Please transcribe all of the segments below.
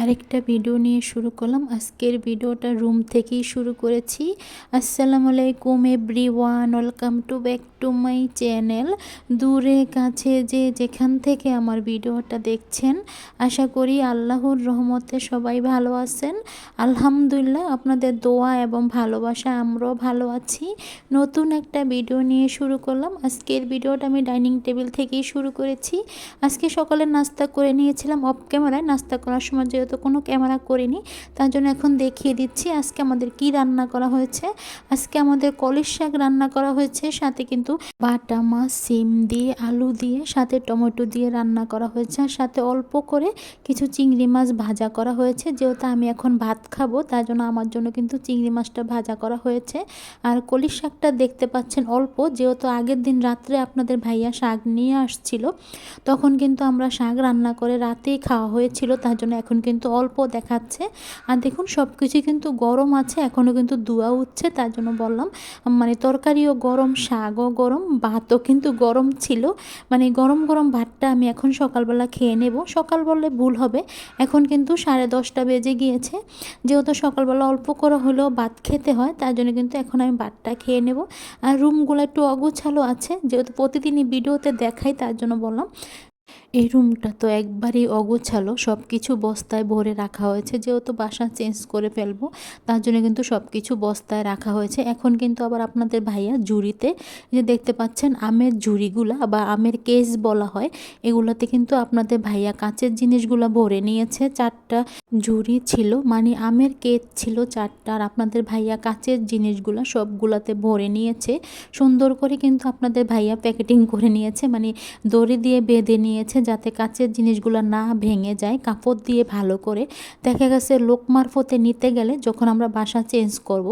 আরেকটা ভিডিও নিয়ে শুরু করলাম। আজকের ভিডিওটা রুম থেকেই শুরু করেছি। আসসালামু আলাইকুম everyone, welcome to back to my channel. দূরে কাছে যে যেখান থেকে আমার ভিডিওটা দেখছেন, আশা করি আল্লাহর রহমতে সবাই ভালো আছেন। আলহামদুলিল্লাহ, আপনাদের দোয়া এবং ভালোবাসা আমরাও ভালো আছি। নতুন একটা ভিডিও নিয়ে শুরু করলাম। আজকের ভিডিওটা আমি ডাইনিং টেবিল থেকেই শুরু করেছি। আজকে সকালে নাস্তা করে নিয়েছিলাম অফ ক্যামেরায়। নাস্তা করার সময় যেহেতু কোনো ক্যামেরা করিনি, তার জন্য এখন দেখিয়ে দিচ্ছি আজকে আমাদের কি রান্না করা হয়েছে। আজকে আমাদের কলির শাক রান্না করা হয়েছে, সাথে কিন্তু বাটা মাছ, সিম দিয়ে, আলু দিয়ে, সাথে টমেটো দিয়ে রান্না করা হয়েছে। আর সাথে অল্প করে কিছু চিংড়ি মাছ ভাজা করা হয়েছে। যেহেতু আমি এখন ভাত খাবো, তার জন্য আমার জন্য কিন্তু চিংড়ি মাছটা ভাজা করা হয়েছে। আর কলির শাকটা দেখতে পাচ্ছেন অল্প, যেহেতু আগের দিন রাত্রে আপনাদের ভাইয়া শাক নিয়ে আসছিল, তখন কিন্তু আমরা শাক রান্না করে রাতেই খাওয়া হয়েছিল, তার জন্য এখন কিন্তু অল্প দেখাচ্ছে। আর দেখুন সব কিছুই কিন্তু গরম আছে, এখনও কিন্তু ধোঁয়া উঠছে, তার জন্য বললাম মানে তরকারিও গরম, শাকও গরম, ভাতও কিন্তু গরম ছিল। মানে গরম গরম ভাতটা আমি এখন সকালবেলা খেয়ে নেব। সকাল বললে ভুল হবে, এখন কিন্তু 10:30 বেজে গিয়েছে। যেহেতু সকালবেলা অল্প করে হলেও ভাত খেতে হয়, তার জন্য কিন্তু এখন আমি ভাতটা খেয়ে নেব। আর রুমগুলো একটু অগোছালো আছে, যেহেতু প্রতিদিনই ভিডিওতে দেখাই, তার জন্য বললাম। এই রুমটা তো একবারই অগোছালো, সব কিছু বস্তায় ভরে রাখা হয়েছে। যেহেতু বাসা চেঞ্জ করে ফেলবো, তার জন্য কিন্তু সব কিছু বস্তায় রাখা হয়েছে। এখন কিন্তু আবার আপনাদের ভাইয়া ঝুড়িতে, যে দেখতে পাচ্ছেন আমের ঝুড়িগুলা বা আমের কেস বলা হয়, এগুলোতে কিন্তু আপনাদের ভাইয়া কাঁচের জিনিসগুলো ভরে নিয়েছে। 4টা ঝুড়ি ছিল, মানে আমের কেস ছিল 4টা, আর আপনাদের ভাইয়া কাঁচের জিনিসগুলো সবগুলাতে ভরে নিয়েছে। সুন্দর করে কিন্তু আপনাদের ভাইয়া প্যাকেটিং করে নিয়েছে, মানে দড়ি দিয়ে বেঁধে নিয়েছে যাতে কাচের জিনিসগুলো না ভেঙে যায়। কাপড় দিয়ে ভালো করে, দেখা গেছে লোক মারফতে নিতে গেলে যখন আমরা বাসা চেঞ্জ করব,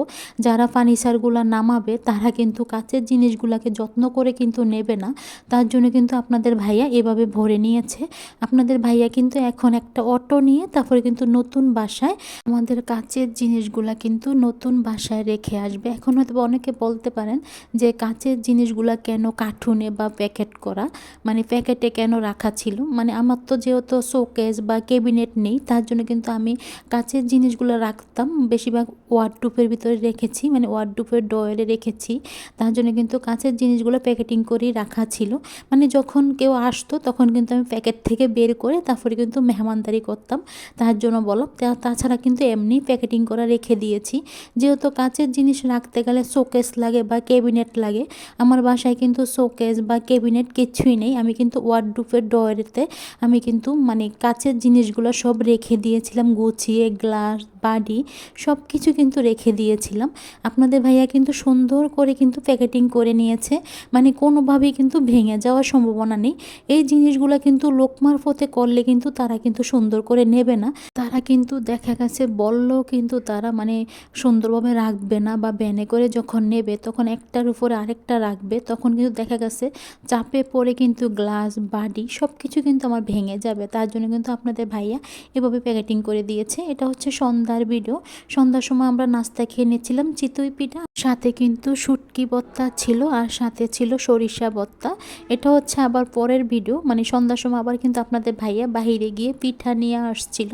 যারা ফার্নিচারগুলো নামাবে তারা কিন্তু কাচের জিনিসগুলোকে যত্ন করে কিন্তু নেবে না। তার জন্য কিন্তু আপনাদের ভাইয়া এভাবে ভরে নিয়েছে। আপনাদের ভাইয়া কিন্তু এখন একটা অটো নিয়ে তারপরে কিন্তু নতুন বাসায় আমাদের কাচের জিনিসগুলা কিন্তু নতুন বাসায় রেখে আসবে। এখন হয়তো অনেকে বলতে পারেন যে কাচের জিনিসগুলা কেন কার্টুনে বা প্যাকেট করা, মানে প্যাকেটে কেন রাখা ছিল। মানে আমার তো যেহেতু শোকেস বা ক্যাবিনেট নেই, তার জন্য কিন্তু আমি কাচের জিনিসগুলো রাখতাম বেশিরভাগ ওয়ার্ডরোবের ভিতরে রেখেছি, মানে ওয়ার্ডরোবের ডয়ারে রেখেছি। তার জন্য কিন্তু কাচের জিনিসগুলো প্যাকেটিং করেই রাখা ছিল। মানে যখন কেউ আসতো তখন কিন্তু আমি প্যাকেট থেকে বের করে তারপরে কিন্তু মেহমানদারি করতাম, তার জন্য বললাম। তাছাড়া কিন্তু এমনি প্যাকেটিং করা রেখে দিয়েছি। যেহেতু কাচের জিনিস রাখতে গেলে শোকেস লাগে বা ক্যাবিনেট লাগে, আমার বাসায় কিন্তু শোকেস বা ক্যাবিনেট কিছুই নেই। আমি কিন্তু ওয়ার্ডরোবের ডয়ারেতে আমি কিন্তু মানে কাচের জিনিসগুলো সব রেখে দিয়েছিলাম গুছিয়ে, গ্লাস, বাটি সব কিছু কিন্তু রেখে দিয়েছিলাম। আপনাদের ভাইয়া কিন্তু সুন্দর করে কিন্তু প্যাকেটিং করে নিয়েছে, মানে কোনোভাবেই কিন্তু ভেঙে যাওয়ার সম্ভাবনা নেই। এই জিনিসগুলো কিন্তু লোক মারফতে করলে কিন্তু তারা কিন্তু সুন্দর করে নেবে না। তারা কিন্তু দেখা গেছে বললেও কিন্তু তারা মানে সুন্দরভাবে রাখবে না, বা ব্যানে করে যখন নেবে তখন একটার উপরে আরেকটা রাখবে, তখন কিন্তু দেখা গেছে চাপে পড়ে কিন্তু গ্লাস, বাটি সব কিছু কিন্তু আমার ভেঙে যাবে। তার জন্য কিন্তু আপনাদের ভাইয়া এভাবে প্যাকেটিং করে দিয়েছে। এটা হচ্ছে সন্ধ্যার ভিডিও। সন্ধ্যার সময় আমরা নাস্তা খেয়ে নিয়েছিলাম চিতই পিঠা, সাথে কিন্তু শুটকি ভর্তা ছিল, আর সাথে ছিল সরিষা ভর্তা। এটা হচ্ছে আবার পরের ভিডিও। মানে সন্ধ্যার সময় আবার কিন্তু আপনাদের ভাইয়া বাহিরে গিয়ে পিঠা নিয়ে আসছিল,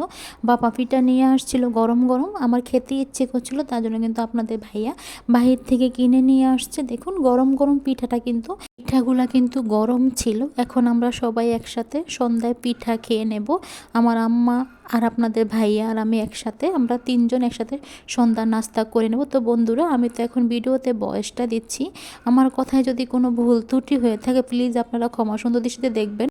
বাপা পিঠা নিয়ে আসছিল গরম গরম। আমার খেতে ইচ্ছে করছিল, তার জন্য কিন্তু আপনাদের ভাইয়া বাহির থেকে কিনে নিয়ে আসছে। দেখুন গরম গরম পিঠাটা, কিন্তু পিঠাগুলা কিন্তু গরম ছিল। এখন আমরা সবাই একসাথে সন্ধ্যায় পিঠা খেয়ে নেব। আমার আম্মা আর আপনাদের ভাইয়া আর আমি একসাথে, আমরা 3জন একসাথে সন্ধ্যার নাস্তা করে নেব। তো বন্ধুরা, আমি তো এখন ভিডিওতে ভয়েসটা দিচ্ছি, আমার কথায় যদি কোনো ভুল ত্রুটি হয়ে থাকে প্লিজ আপনারা ক্ষমা সুন্দর দৃষ্টিতে দেখবেন।